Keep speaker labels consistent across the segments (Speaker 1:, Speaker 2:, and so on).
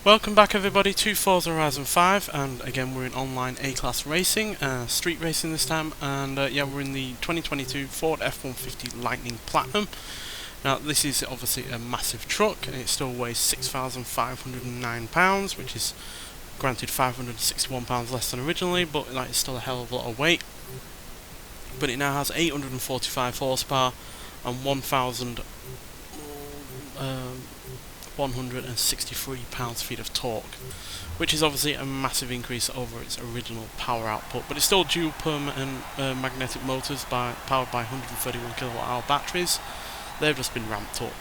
Speaker 1: Welcome back everybody to Forza Horizon 5, and again we're in online A-Class racing, street racing this time, and yeah, we're in the 2022 Ford F-150 Lightning Platinum. Now this is obviously a massive truck, and it still weighs 6,509 pounds, which is granted 561 pounds less than originally, but like, it's still a hell of a lot of weight. But it now has 845 horsepower and 1,163 pounds-feet of torque, which is obviously a massive increase over its original power output. But it's still dual permanent magnetic motors powered by 131 kilowatt-hour batteries. They've just been ramped up,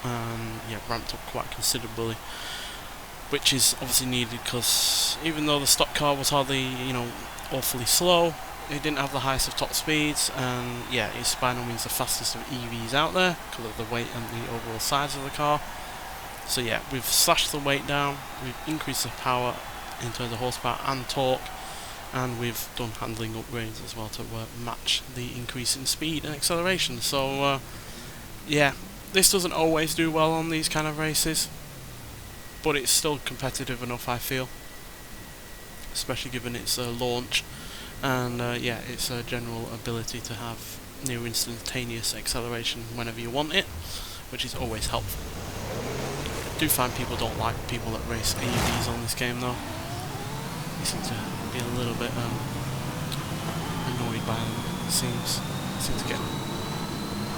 Speaker 1: ramped up quite considerably, which is obviously needed because even though the stock car was hardly, awfully slow, it didn't have the highest of top speeds, and yeah, it's by no means the fastest of EVs out there because of the weight and the overall size of the car. So yeah, we've slashed the weight down, we've increased the power in terms of horsepower and torque, and we've done handling upgrades as well to match the increase in speed and acceleration. So yeah, this doesn't always do well on these kind of races, but it's still competitive enough, I feel, especially given its launch and yeah, its general ability to have near instantaneous acceleration whenever you want it, which is always helpful. I do find people don't like people that race AVs on this game though. They seem to be a little bit annoyed by them, it seems. They seem to get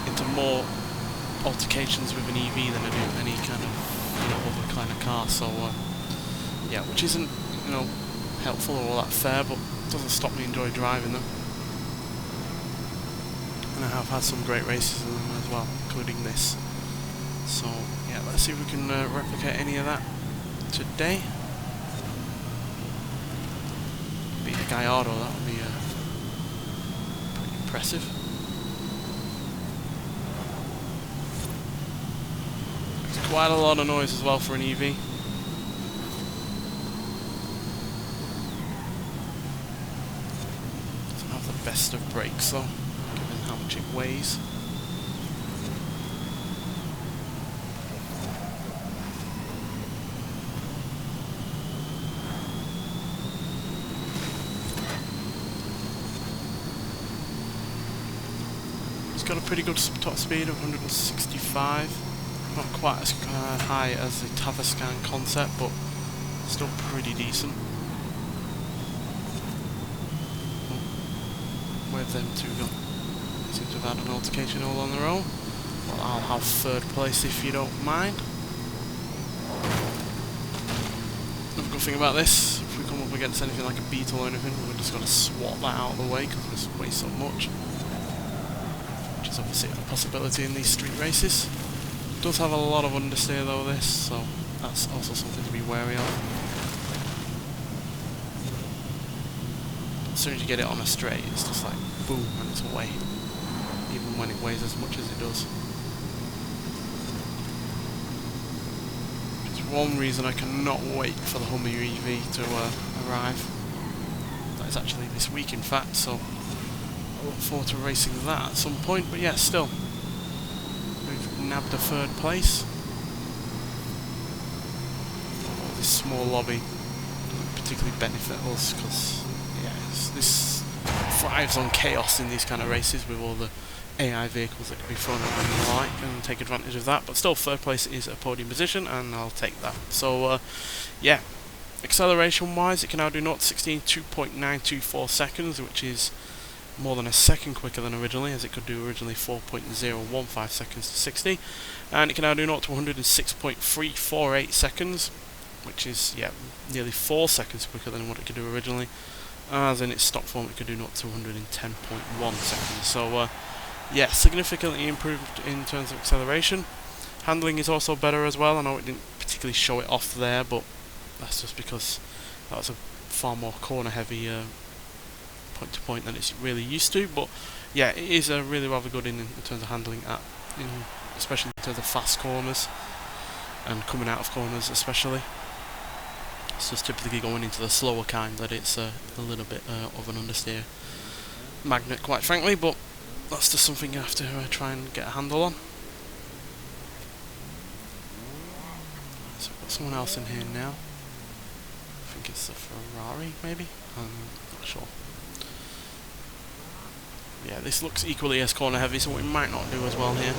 Speaker 1: into more altercations with an EV than I do any kind of other kind of car, so yeah, which isn't helpful or all that fair, but doesn't stop me enjoy driving them. And I have had some great races in them as well, including this. So yeah, let's see if we can replicate any of that today. Beat a Gallardo, that would be pretty impressive. It's quite a lot of noise as well for an EV. Doesn't have the best of brakes though, given how much it weighs. Got a pretty good top speed of 165, not quite as high as the Tavascan concept, but still pretty decent. Where'd them two go? They seem to have had an altercation all on their own. Well, I'll have third place if you don't mind. Another good thing about this, if we come up against anything like a Beetle or anything, we're just going to swat that out of the way because this weighs so much. Which is obviously a possibility in these street races. It does have a lot of understeer though, this, so that's also something to be wary of. As soon as you get it on a straight, it's just like boom, and it's away, even when it weighs as much as it does. Which is one reason I cannot wait for the Hummer EV to arrive. That is actually this week, in fact, so I look forward to racing that at some point, but yeah, still. We've nabbed a third place. Oh, this small lobby doesn't particularly benefit us, because yeah, this thrives on chaos in these kind of races with all the AI vehicles that can be thrown around and the like, and take advantage of that. But still, third place is a podium position, and I'll take that. So yeah, acceleration wise, it can now do 0 to 60 in 2.924 seconds, which is more than a second quicker than originally, as it could do originally 4.015 seconds to 60, and it can now do 0 to 106.348 seconds, which is nearly 4 seconds quicker than what it could do originally, as in its stock form it could do 0 to 110.1 seconds. So yeah, significantly improved in terms of acceleration. Handling is also better as well. I know it didn't particularly show it off there, but that's just because that was a far more corner heavy point to point than it's really used to, but yeah, it is really rather good in terms of handling especially in terms of fast corners and coming out of corners especially. It's just typically going into the slower kind that it's a little bit of an understeer magnet, quite frankly, but that's just something you have to try and get a handle on. So I've got someone else in here now. think it's a Ferrari, maybe? I'm not sure. Yeah, this looks equally as corner heavy, so we might not do as well here.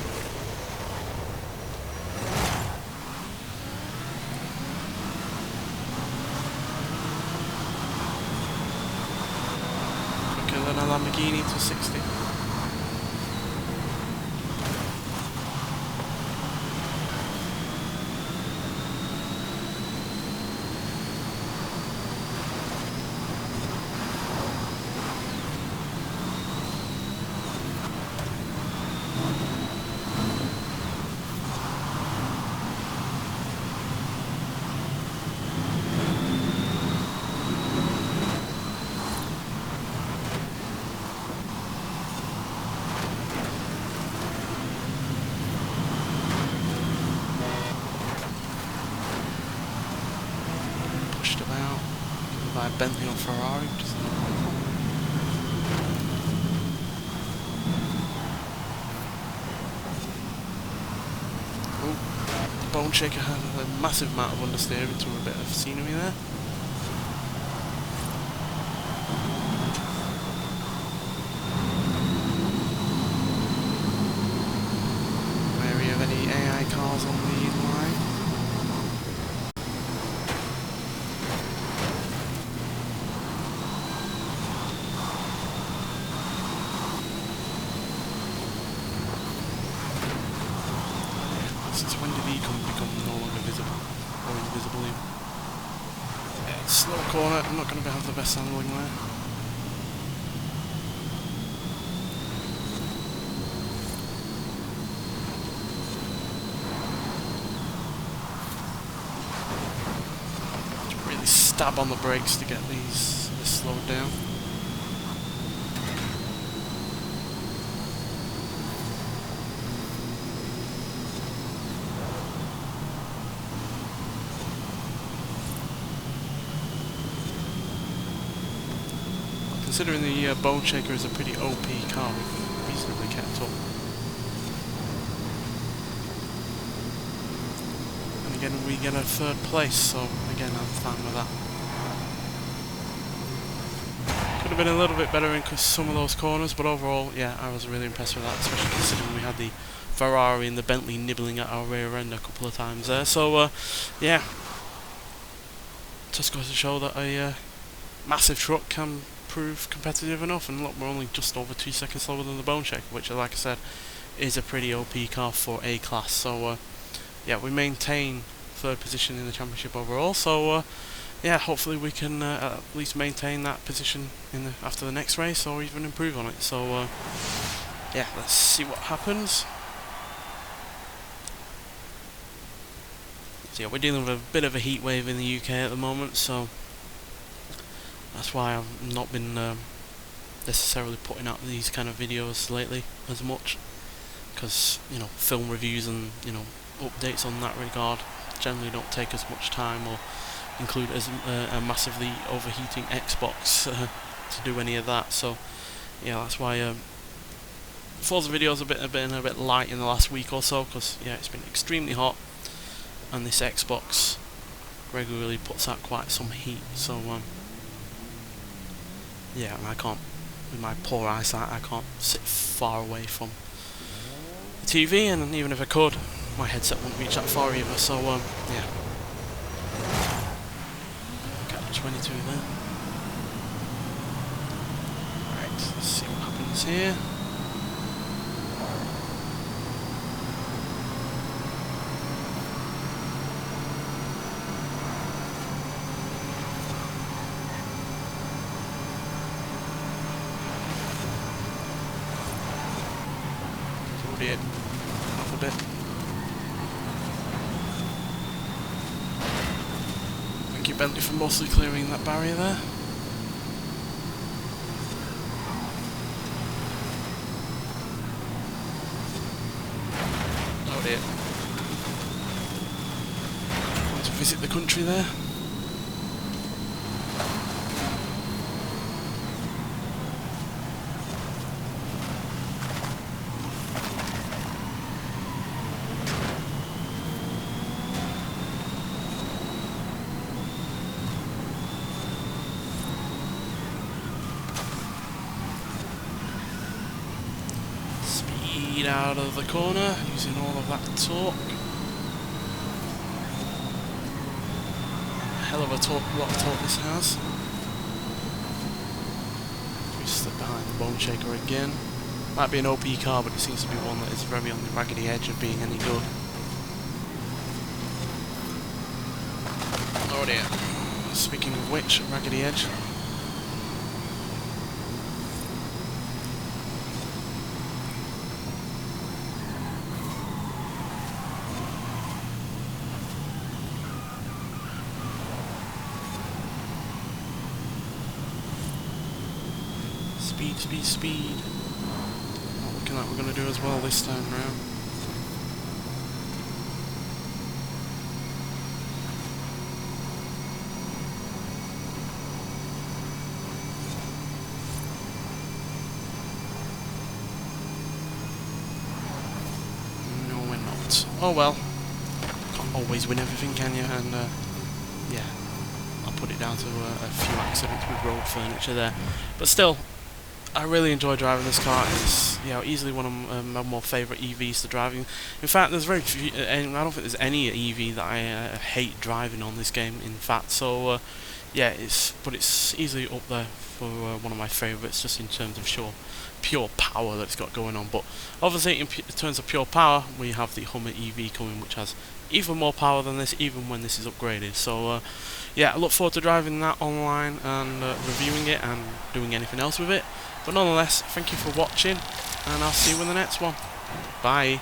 Speaker 1: Quicker than a Lamborghini to 60. By Bentley or Ferrari, which is not quite common. Oh, the Bone Shaker had a massive amount of understeer into a bit of scenery there. Wary of any AI cars on the line. When did he become no longer visible? Or invisible even? Yeah, slow corner, I'm not going to have the best handling there. Just really stab on the brakes to get this slowed down. Considering the Bone Shaker is a pretty OP car, we've reasonably kept up. And again, we get a third place, so again, I'm fine with that. Could have been a little bit better in some of those corners, but overall, yeah, I was really impressed with that, especially considering we had the Ferrari and the Bentley nibbling at our rear end a couple of times there. So, yeah, just goes to show that a massive truck can prove competitive enough, and look, we're only just over 2 seconds slower than the Bone Shaker, which, like I said, is a pretty OP car for A class. So yeah, we maintain third position in the championship overall, so yeah, hopefully we can at least maintain that position in after the next race, or even improve on it. So yeah, let's see what happens. So yeah, we're dealing with a bit of a heat wave in the UK at the moment, so that's why I've not been necessarily putting out these kind of videos lately as much, because, you know, film reviews and, you know, updates on that regard generally don't take as much time or include as a massively overheating Xbox to do any of that. So yeah, that's why Forza videos have been a bit light in the last week or so, because yeah, it's been extremely hot and this Xbox regularly puts out quite some heat. So yeah, and I can't, with my poor eyesight, I can't sit far away from the TV, and even if I could, my headset wouldn't reach that far either. So yeah, Cap 22 there. Right, let's see what happens here. It off a bit. Thank you, Bentley, for mostly clearing that barrier there. Oh dear. Want to visit the country there. speed out of the corner using all of that torque. Hell of a lot of torque this has. We step behind the bone shaker again. Might be an OP car, but it seems to be one that is very on the raggedy edge of being any good. Oh dear. Speaking of which, raggedy edge. Speed, speed, speed. Not looking like we're going to do as well this time round. No, we're not. Oh well. Can't always win everything, can you? And yeah, I'll put it down to a few accidents with road furniture there. But still, I really enjoy driving this car. It's, you know, easily one of my more favourite EVs to drive. In fact, there's very few, I don't think there's any EV that I hate driving on this game. In fact, so yeah, it's easily up there for one of my favourites, just in terms of pure power that it's got going on. But obviously, in terms of pure power, we have the Hummer EV coming, which has even more power than this, even when this is upgraded. So yeah, I look forward to driving that online and reviewing it and doing anything else with it. But nonetheless, thank you for watching, and I'll see you in the next one. Bye.